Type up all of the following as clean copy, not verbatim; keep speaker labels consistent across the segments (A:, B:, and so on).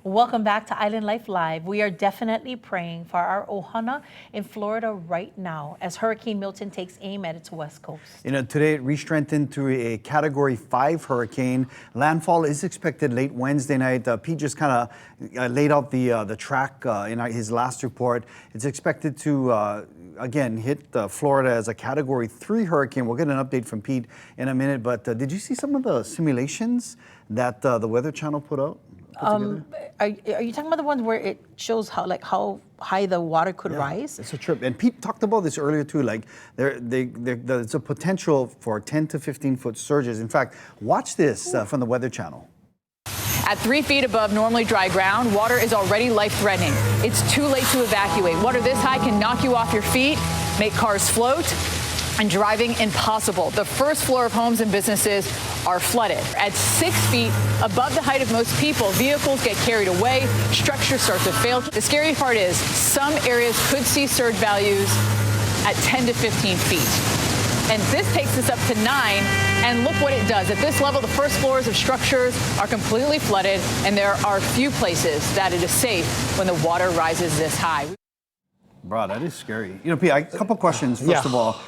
A: Welcome back to Island Life Live. We are definitely praying for our Ohana in Florida right now as Hurricane Milton takes aim at its west coast.
B: You know, today it re-strengthened to a Category 5 hurricane. Landfall is expected late Wednesday night. Pete just kind of laid out the track in his last report. It's expected to again hit Florida as a Category 3 hurricane. We'll get an update from Pete in a minute. But did you see some of the simulations that the Weather Channel put out?
A: Are you talking about the ones where it shows how high the water could rise?
B: It's a trip. And Pete talked about this earlier too. Like there's a potential for 10 to 15 foot surges. In fact, watch this from the Weather Channel.
C: At 3 feet above normally dry ground, water is already life-threatening. It's too late to evacuate. Water this high can knock you off your feet, make cars float, and driving impossible. The first floor of homes and businesses are flooded. At 6 feet above the height of most people, vehicles get carried away, structures start to fail. The scary part is some areas could see surge values at 10 to 15 feet. And this takes us up to 9, and look what it does. At this level, the first floors of structures are completely flooded, and there are few places that it is safe when the water rises this high.
B: Bro, that is scary. You know, Pete, a couple questions. First of all,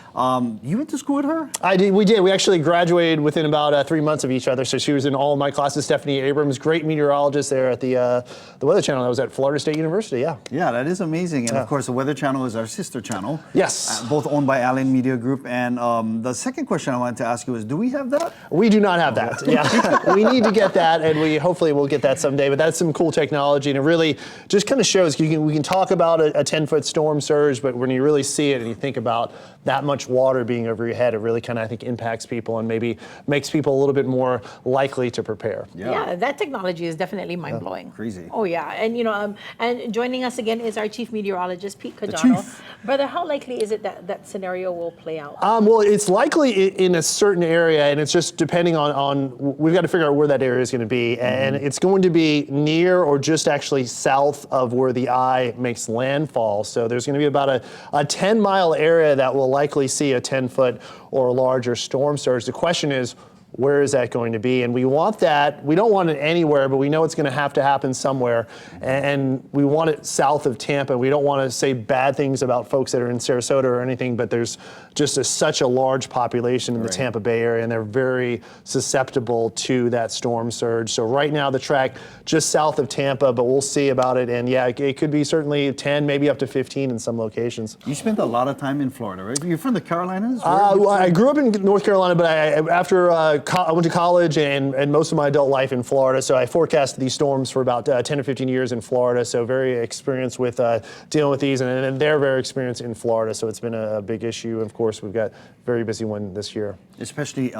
B: you went to school with her?
D: I did. We did. We actually graduated within about 3 months of each other. So she was in all of my classes. Stephanie Abrams, great meteorologist there at the Weather Channel. That was at Florida State University. Yeah.
B: Yeah, that is amazing. And of course, the Weather Channel is our sister channel.
D: Yes.
B: Both owned by Allen Media Group. And the second question I wanted to ask you is, do we have that?
D: We do not have that. Yeah. We need to get that, and we hopefully will get that someday. But that's some cool technology, and it really just kind of shows we can talk about a 10-foot storm surge, but when you really see it and you think about that much water being over your head, it really kind of, I think, impacts people and maybe makes people a little bit more likely to prepare.
A: Yeah, that technology is definitely mind-blowing.
B: Crazy.
A: Oh yeah, and you know, and joining us again is our chief meteorologist, Pete Caggiano. Brother, how likely is it that that scenario will play out?
D: Well, it's likely in a certain area, and it's just depending on we've got to figure out where that area is going to be, and it's going to be near or just actually south of where the eye makes landfall. So there's going to be about a 10-mile area that will likely see a 10-foot or larger storm surge. The question is, where is that going to be? And we want that. We don't want it anywhere, but we know it's going to happen somewhere. And we want it south of Tampa. We don't want to say bad things about folks that are in Sarasota or anything, but there's just such a large population in the Tampa Bay area, and they're very susceptible to that storm surge. So right now the track just south of Tampa, but we'll see about it. And yeah, it could be certainly 10, maybe up to 15 in some locations.
B: You spent a lot of time in Florida, right? You're from the Carolinas?
D: I grew up in North Carolina, but after I went to college and most of my adult life in Florida, so I forecasted these storms for about 10 to 15 years in Florida, so very experienced with dealing with these, and they're very experienced in Florida, so it's been a big issue. Of course, we've got a very busy one this year.
B: Especially,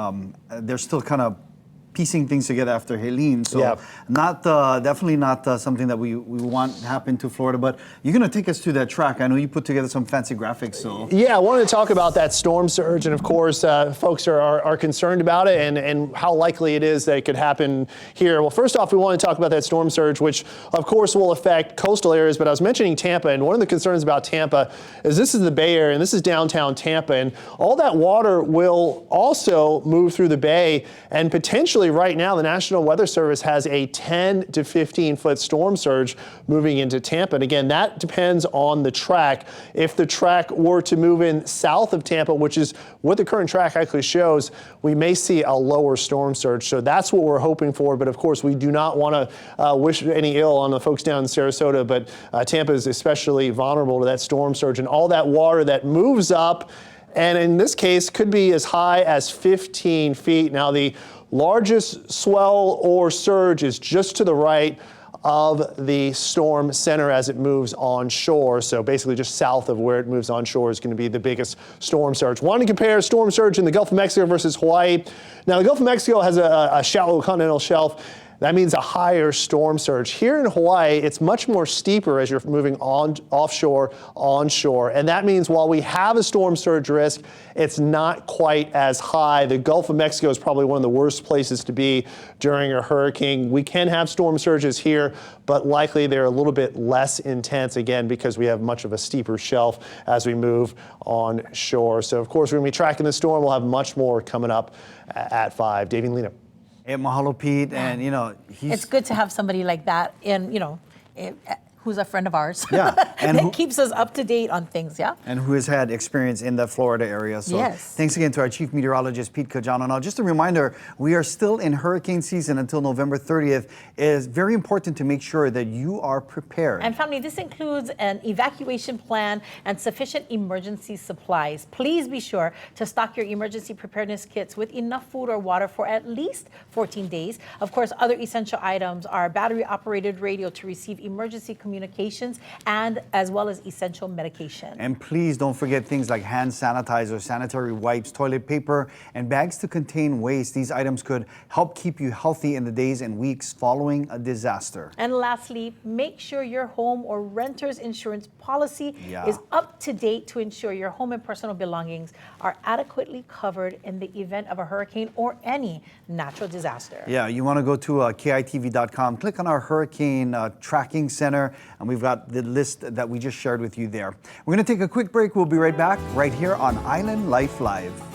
B: they're still kind of piecing things together after Helene, so definitely not something that we want to happen to Florida. But you're going to take us to that track. I know you put together some fancy graphics. So
D: yeah, I wanted to talk about that storm surge, and of course, folks are concerned about it and how likely it is that it could happen here. Well, first off, we want to talk about that storm surge, which of course will affect coastal areas. But I was mentioning Tampa, and one of the concerns about Tampa is this is the Bay Area, and this is downtown Tampa, and all that water will also move through the bay, and potentially right now, the National Weather Service has a 10 to 15 foot storm surge moving into Tampa. And again, that depends on the track. If the track were to move in south of Tampa, which is what the current track actually shows, we may see a lower storm surge. So that's what we're hoping for. But of course, we do not want to wish any ill on the folks down in Sarasota, but Tampa is especially vulnerable to that storm surge and all that water that moves up, and in this case could be as high as 15 feet. Now, the largest swell or surge is just to the right of the storm center as it moves onshore. So basically just south of where it moves onshore is going to be the biggest storm surge. Want to compare storm surge in the Gulf of Mexico versus Hawaii? Now, the Gulf of Mexico has a shallow continental shelf. That means a higher storm surge. Here in Hawaii, it's much more steeper as you're moving offshore, onshore. And that means while we have a storm surge risk, it's not quite as high. The Gulf of Mexico is probably one of the worst places to be during a hurricane. We can have storm surges here, but likely they're a little bit less intense, again, because we have much of a steeper shelf as we move onshore. So, of course, we're going to be tracking the storm. We'll have much more coming up at 5. Davey and Lina.
B: Mahalo, Pete, and he's
A: It's good to have somebody like that in, who's a friend of ours.
B: Yeah, and
A: that
B: who-
A: keeps us up to date on things, yeah?
B: and who has had experience in the Florida area. So
A: Yes.
B: thanks again to our Chief Meteorologist, Pete Caggiano. Now, just a reminder, we are still in hurricane season until November 30th. It is very important to make sure that you are prepared.
A: And family, this includes an evacuation plan and sufficient emergency supplies. Please be sure to stock your emergency preparedness kits with enough food or water for at least 14 days. Of course, other essential items are battery-operated radio to receive emergency communications and as well as essential medication.
B: And please don't forget things like hand sanitizer, sanitary wipes, toilet paper, and bags to contain waste. These items could help keep you healthy in the days and weeks following a disaster.
A: And lastly, make sure your home or renter's insurance policy
B: Yeah.
A: is up to date to ensure your home and personal belongings are adequately covered in the event of a hurricane or any natural disaster.
B: Yeah, you want to go to KITV.com, click on our hurricane tracking center, and we've got the list that we just shared with you there. We're going to take a quick break. We'll be right back right here on Island Life Live.